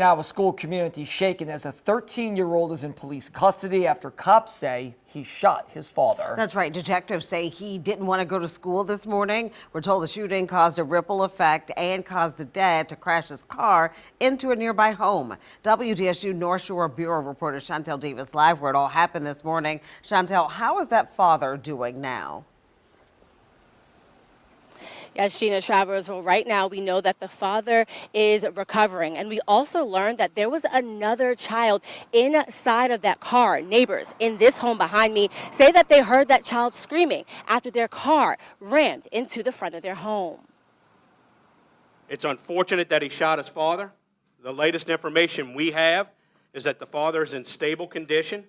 Now, a school community shaken as a 13-year-old is in police custody after cops say he shot his father. That's right. Detectives say he didn't want to go to school this morning. We're told the shooting caused a ripple effect and caused the dad to crash his car into a nearby home. WDSU North Shore Bureau reporter Chantel Davis live where it all happened this morning. Chantel, how is that father doing now? Yes, Gina Travers, well, right now we know that the father is recovering. And we also learned that there was another child inside of that car. Neighbors in this home behind me say that they heard that child screaming after their car rammed into the front of their home. It's unfortunate that he shot his father. The latest information we have is that the father is in stable condition.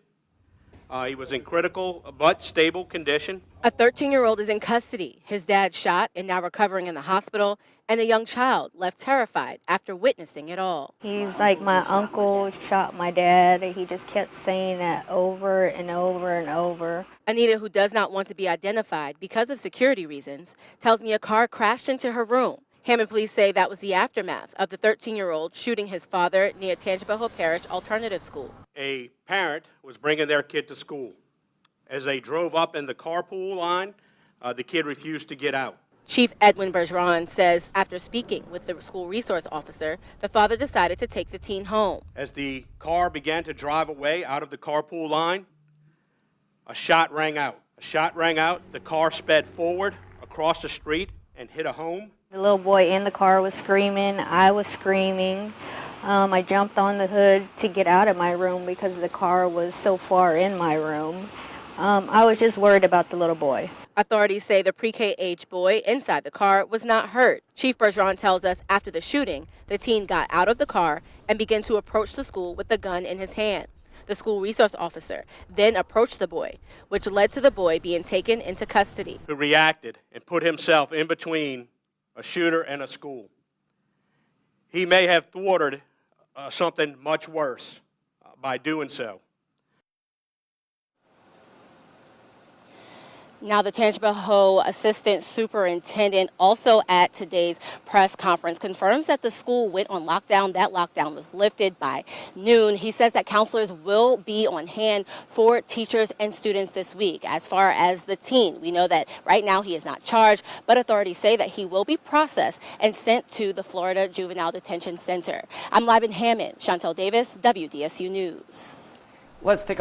He was in critical but stable condition. A 13-year-old is in custody. His dad shot and now recovering in the hospital, and a young child left terrified after witnessing it all. He's like, my uncle shot my dad. He just kept saying that over and over and over. Anita, who does not want to be identified because of security reasons, tells me a car crashed into her room. Hammond police say that was the aftermath of the 13-year-old shooting his father near Tangipahoa Parish Alternative School. A parent was bringing their kid to school. As they drove up in the carpool line, the kid refused to get out. Chief Edwin Bergeron says after speaking with the school resource officer, the father decided to take the teen home. As the car began to drive away out of the carpool line, a shot rang out. A shot rang out, the car sped forward across the street and hit a home. The little boy in the car was screaming. I was screaming. I jumped on the hood to get out of my room because the car was so far in my room. I was just worried about the little boy. Authorities say the pre-K age boy inside the car was not hurt. Chief Bergeron tells us after the shooting, the teen got out of the car and began to approach the school with the gun in his hand. The school resource officer then approached the boy, which led to the boy being taken into custody. Who reacted and put himself in between a shooter and a school. He may have thwarted something much worse by doing so. Now, the Tangipahoa Assistant Superintendent, also at today's press conference, confirms that the school went on lockdown. That lockdown was lifted by noon. He says that counselors will be on hand for teachers and students this week. As far as the teen, we know that right now he is not charged, but authorities say that he will be processed and sent to the Florida Juvenile Detention Center. I'm live in Hammond. Chantel Davis, WDSU News. Let's take a